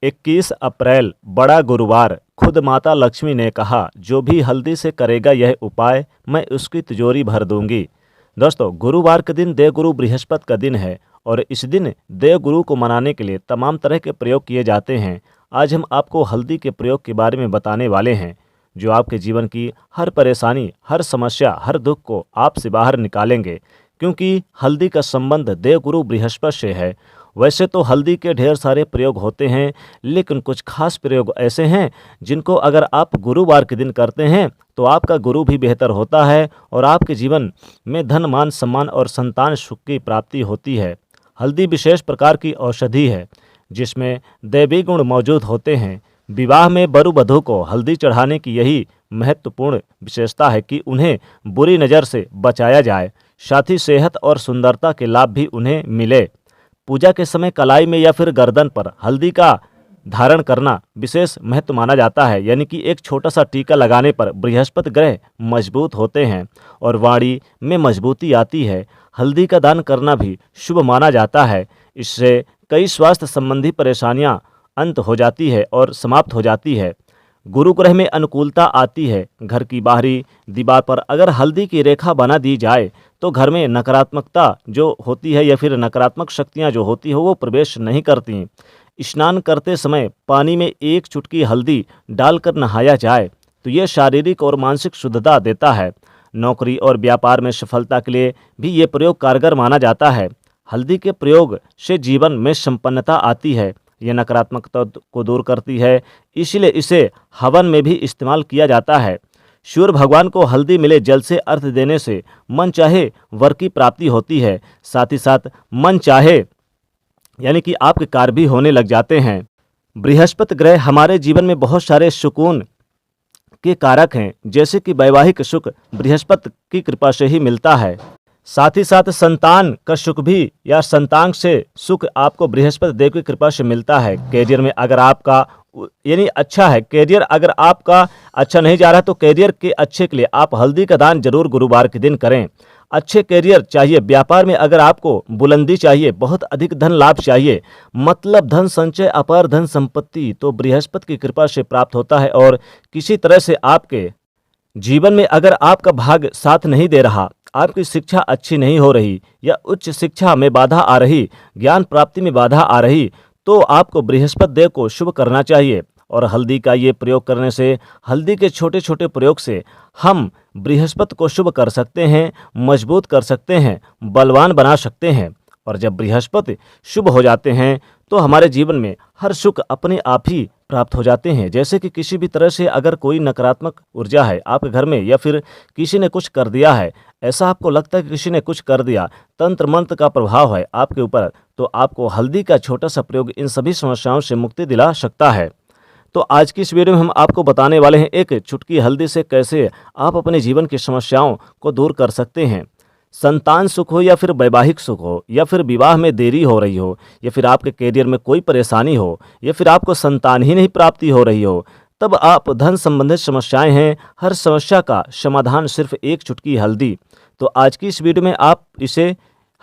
21 अप्रैल बड़ा गुरुवार। खुद माता लक्ष्मी ने कहा, जो भी हल्दी से करेगा यह उपाय, मैं उसकी तिजोरी भर दूंगी। दोस्तों, गुरुवार के दिन देवगुरु बृहस्पति का दिन है और इस दिन देवगुरु को मनाने के लिए तमाम तरह के प्रयोग किए जाते हैं। आज हम आपको हल्दी के प्रयोग के बारे में बताने वाले हैं, जो आपके जीवन की हर परेशानी, हर समस्या, हर दुख को आपसे बाहर निकालेंगे, क्योंकि हल्दी का संबंध देवगुरु बृहस्पति से है। वैसे तो हल्दी के ढेर सारे प्रयोग होते हैं, लेकिन कुछ खास प्रयोग ऐसे हैं जिनको अगर आप गुरुवार के दिन करते हैं तो आपका गुरु भी बेहतर होता है और आपके जीवन में धन, मान, सम्मान और संतान सुख की प्राप्ति होती है। हल्दी विशेष प्रकार की औषधि है जिसमें दैवी गुण मौजूद होते हैं। विवाह में वर वधू को हल्दी चढ़ाने की यही महत्वपूर्ण विशेषता है कि उन्हें बुरी नज़र से बचाया जाए, साथ ही सेहत और सुंदरता के लाभ भी उन्हें मिले। पूजा के समय कलाई में या फिर गर्दन पर हल्दी का धारण करना विशेष महत्व माना जाता है, यानी कि एक छोटा सा टीका लगाने पर बृहस्पति ग्रह मजबूत होते हैं और वाणी में मजबूती आती है। हल्दी का दान करना भी शुभ माना जाता है। इससे कई स्वास्थ्य संबंधी परेशानियां अंत हो जाती है और समाप्त हो जाती है। गुरु ग्रह में अनुकूलता आती है। घर की बाहरी दीवार पर अगर हल्दी की रेखा बना दी जाए तो घर में नकारात्मकता जो होती है या फिर नकारात्मक शक्तियां जो होती है वो प्रवेश नहीं करती। स्नान करते समय पानी में एक चुटकी हल्दी डालकर नहाया जाए तो ये शारीरिक और मानसिक शुद्धता देता है। नौकरी और व्यापार में सफलता के लिए भी ये प्रयोग कारगर माना जाता है। हल्दी के प्रयोग से जीवन में संपन्नता आती है। यह नकारात्मकता को दूर करती है, इसलिए इसे हवन में भी इस्तेमाल किया जाता है। सूर्य भगवान को हल्दी मिले जल से अर्घ्य देने से मन चाहे वर की प्राप्ति होती है, साथ ही साथ मन चाहे यानी कि आपके कार्य भी होने लग जाते हैं। बृहस्पति ग्रह हमारे जीवन में बहुत सारे सुकून के कारक हैं, जैसे कि वैवाहिक सुख बृहस्पति की कृपा से ही मिलता है। साथ ही साथ संतान का सुख भी या संतान से सुख आपको बृहस्पति देव की कृपा से मिलता है। कैरियर में अगर आपका यानी अच्छा है, कैरियर अगर आपका अच्छा नहीं जा रहा है तो कैरियर के अच्छे के लिए आप हल्दी का दान जरूर गुरुवार के दिन करें। अच्छे कैरियर चाहिए, व्यापार में अगर आपको बुलंदी चाहिए, बहुत अधिक धन लाभ चाहिए, मतलब धन संचय, अपार धन संपत्ति, तो बृहस्पति की कृपा से प्राप्त होता है। और किसी तरह से आपके जीवन में अगर आपका भाग्य साथ नहीं दे रहा, आपकी शिक्षा अच्छी नहीं हो रही या उच्च शिक्षा में बाधा आ रही, ज्ञान प्राप्ति में बाधा आ रही, तो आपको बृहस्पति देव को शुभ करना चाहिए। और हल्दी का ये प्रयोग करने से, हल्दी के छोटे छोटे प्रयोग से हम बृहस्पति को शुभ कर सकते हैं, मजबूत कर सकते हैं, बलवान बना सकते हैं। और जब बृहस्पति शुभ हो जाते हैं तो हमारे जीवन में हर सुख अपने आप ही प्राप्त हो जाते हैं। जैसे कि किसी भी तरह से अगर कोई नकारात्मक ऊर्जा है आपके घर में या फिर किसी ने कुछ कर दिया है, ऐसा आपको लगता है कि किसी ने कुछ कर दिया, तंत्र मंत्र का प्रभाव है आपके ऊपर, तो आपको हल्दी का छोटा सा प्रयोग इन सभी समस्याओं से मुक्ति दिला सकता है। तो आज की इस वीडियो में हम आपको बताने वाले हैं एक चुटकी हल्दी से कैसे आप अपने जीवन की समस्याओं को दूर कर सकते हैं। संतान सुख हो या फिर वैवाहिक सुख हो या फिर विवाह में देरी हो रही हो या फिर आपके कैरियर में कोई परेशानी हो या फिर आपको संतान ही नहीं प्राप्ति हो रही हो, तब आप धन संबंधित समस्याएं हैं, हर समस्या का समाधान सिर्फ एक चुटकी हल्दी। तो आज की इस वीडियो में आप इसे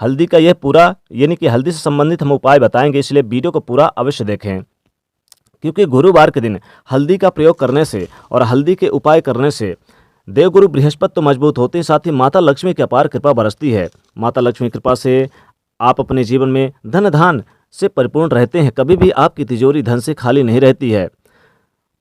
हल्दी का यह पूरा यानी कि हल्दी से संबंधित हम उपाय बताएंगे, इसलिए वीडियो को पूरा अवश्य देखें, क्योंकि गुरुवार के दिन हल्दी का प्रयोग करने से और हल्दी के उपाय करने से देवगुरु बृहस्पति तो मजबूत होते हैं, साथ ही माता लक्ष्मी की अपार कृपा बरसती है। माता लक्ष्मी कृपा से आप अपने जीवन में धन धान से परिपूर्ण रहते हैं, कभी भी आपकी तिजोरी धन से खाली नहीं रहती है।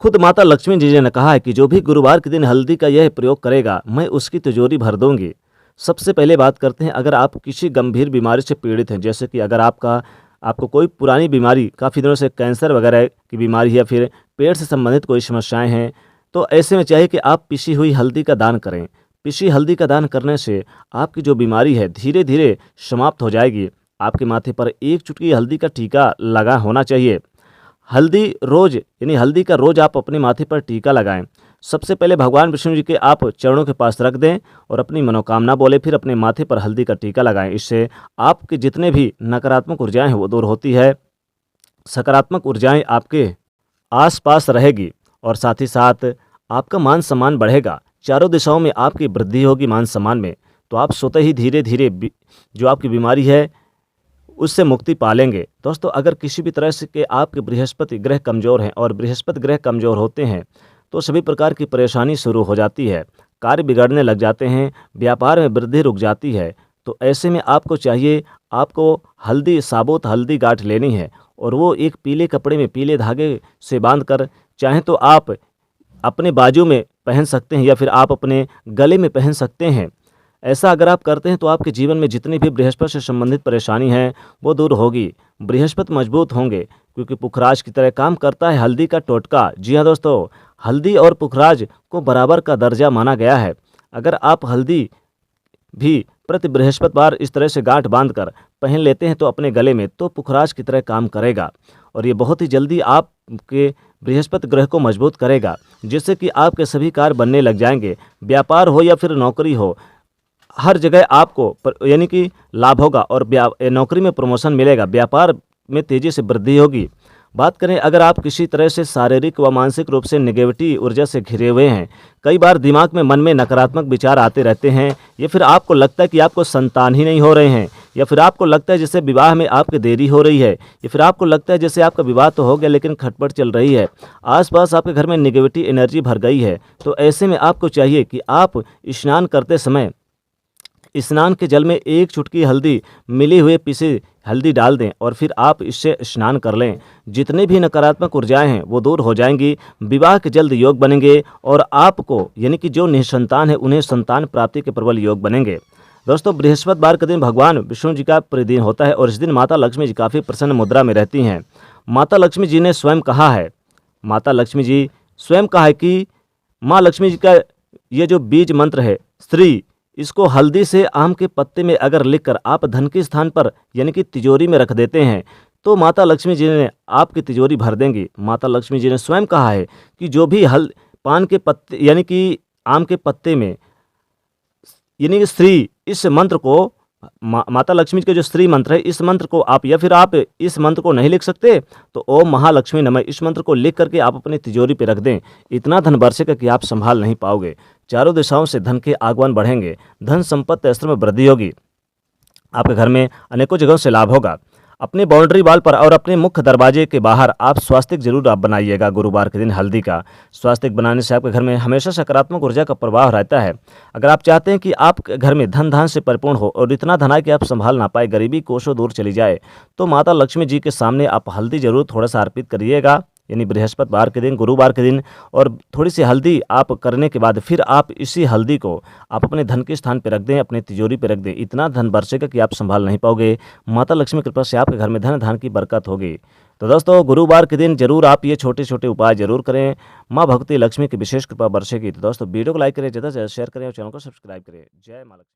खुद माता लक्ष्मी जी ने कहा है कि जो भी गुरुवार के दिन हल्दी का यह प्रयोग करेगा, मैं उसकी तिजोरी भर दूंगी। सबसे पहले बात करते हैं, अगर आप किसी गंभीर बीमारी से पीड़ित हैं, जैसे कि अगर आपको कोई पुरानी बीमारी, काफ़ी दिनों से कैंसर वगैरह की बीमारी है या फिर पेट से संबंधित कोई समस्याएं हैं, तो ऐसे में चाहिए कि आप पिसी हुई हल्दी का दान करें। पिसी हल्दी का दान करने से आपकी जो बीमारी है धीरे धीरे समाप्त हो जाएगी। आपके माथे पर एक चुटकी हल्दी का टीका लगा होना चाहिए। हल्दी रोज यानी हल्दी का रोज आप अपने माथे पर टीका लगाएं। सबसे पहले भगवान विष्णु जी के आप चरणों के पास रख दें और अपनी मनोकामना बोले, फिर अपने माथे पर हल्दी का टीका लगाएं। इससे आपके जितने भी नकारात्मक ऊर्जाएं हैं वो दूर होती है, सकारात्मक ऊर्जाएं आपके आसपास रहेगी और साथ ही साथ आपका मान सम्मान बढ़ेगा। चारों दिशाओं में आपकी वृद्धि होगी मान सम्मान में। तो आप स्वतः ही धीरे धीरे जो आपकी बीमारी है उससे मुक्ति पालेंगे। दोस्तों, अगर किसी भी तरह से के आपके बृहस्पति ग्रह कमज़ोर हैं और बृहस्पति ग्रह कमज़ोर होते हैं तो सभी प्रकार की परेशानी शुरू हो जाती है, कार्य बिगड़ने लग जाते हैं, व्यापार में वृद्धि रुक जाती है। तो ऐसे में आपको चाहिए, आपको हल्दी, साबुत हल्दी गांठ लेनी है और वो एक पीले कपड़े में पीले धागे से बांधकर, चाहें तो आप अपने बाजू में पहन सकते हैं या फिर आप अपने गले में पहन सकते हैं। ऐसा अगर आप करते हैं तो आपके जीवन में जितनी भी बृहस्पति से संबंधित परेशानी है वो दूर होगी। बृहस्पति मजबूत होंगे क्योंकि पुखराज की तरह काम करता है हल्दी का टोटका। जी हाँ दोस्तों, हल्दी और पुखराज को बराबर का दर्जा माना गया है। अगर आप हल्दी भी प्रति बृहस्पतिवार इस तरह से गांठ बांधकर पहन लेते हैं तो अपने गले में, तो पुखराज की तरह काम करेगा और ये बहुत ही जल्दी आपके बृहस्पति ग्रह को मजबूत करेगा, जिससे कि आपके सभी कार्य बनने लग जाएंगे। व्यापार हो या फिर नौकरी हो, हर जगह आपको यानी कि लाभ होगा और नौकरी में प्रमोशन मिलेगा, व्यापार में तेज़ी से वृद्धि होगी। बात करें अगर आप किसी तरह से शारीरिक व मानसिक रूप से नेगेटिविटी ऊर्जा से घिरे हुए हैं, कई बार दिमाग में मन में नकारात्मक विचार आते रहते हैं, या फिर आपको लगता है कि आपको संतान ही नहीं हो रहे हैं, या फिर आपको लगता है जैसे विवाह में आपकी देरी हो रही है, या फिर आपको लगता है जैसे आपका विवाह तो हो गया लेकिन खटपट चल रही है, आसपास आपके घर में नेगेटिविटी एनर्जी भर गई है, तो ऐसे में आपको चाहिए कि आप स्नान करते समय स्नान के जल में एक चुटकी हल्दी, मिली हुई पीसी हल्दी डाल दें और फिर आप इससे स्नान कर लें। जितने भी नकारात्मक ऊर्जाएं हैं वो दूर हो जाएंगी, विवाह के जल्द योग बनेंगे और आपको यानी कि जो निसंतान है उन्हें संतान प्राप्ति के प्रबल योग बनेंगे। दोस्तों, बृहस्पतिवार के दिन भगवान विष्णु जी का दिन होता है और इस दिन माता लक्ष्मी जी काफ़ी प्रसन्न मुद्रा में रहती हैं। माता लक्ष्मी जी ने स्वयं कहा है, माता लक्ष्मी जी स्वयं कहा है कि माँ लक्ष्मी जी का ये जो बीज मंत्र है श्री, इसको हल्दी से आम के पत्ते में अगर लिखकर आप धन के स्थान पर यानी कि तिजोरी में रख देते हैं तो माता लक्ष्मी जी ने आपकी तिजोरी भर देंगी। माता लक्ष्मी जी ने स्वयं कहा है कि जो भी पान के पत्ते यानी कि आम के पत्ते में यानी कि श्री, इस मंत्र को माता लक्ष्मी के जो श्री मंत्र है, इस मंत्र को आप या फिर आप इस मंत्र को नहीं लिख सकते तो ओम महालक्ष्मी नमः, इस मंत्र को लिख करके आप अपनी तिजोरी पे रख दें। इतना धन बरसेगा कि आप संभाल नहीं पाओगे। चारों दिशाओं से धन के आगमन बढ़ेंगे, धन संपत्ति अस्त्र में वृद्धि होगी, आपके घर में अनेकों जगहों से लाभ होगा। अपने बाउंड्री वाल पर और अपने मुख्य दरवाजे के बाहर आप स्वास्तिक जरूर आप बनाइएगा गुरुवार के दिन हल्दी का। स्वास्तिक बनाने से आपके घर में हमेशा सकारात्मक ऊर्जा का प्रवाह रहता है। अगर आप चाहते हैं कि आपके घर में धन धान से परिपूर्ण हो और इतना धन आए कि आप संभाल ना पाए, गरीबी कोसों दूर चली जाए, तो माता लक्ष्मी जी के सामने आप हल्दी जरूर थोड़ा सा अर्पित करिएगा, यानी बृहस्पतिवार के दिन, गुरुवार के दिन। और थोड़ी सी हल्दी आप करने के बाद फिर आप इसी हल्दी को आप अपने धन के स्थान पर रख दें, अपने तिजोरी पर रख दें। इतना धन बरसेगा कि आप संभाल नहीं पाओगे। माता लक्ष्मी की कृपा से आपके घर में धन धान की बरकत होगी। तो दोस्तों, गुरुवार के दिन जरूर आप ये छोटे छोटे उपाय जरूर करें, माँ भगवती लक्ष्मी की विशेष कृपा बरसेगी। तो दोस्तों, वीडियो को लाइक करें, ज़्यादा से ज़्यादा शेयर करें और चैनल को सब्सक्राइब करें। जय माँ लक्ष्मी।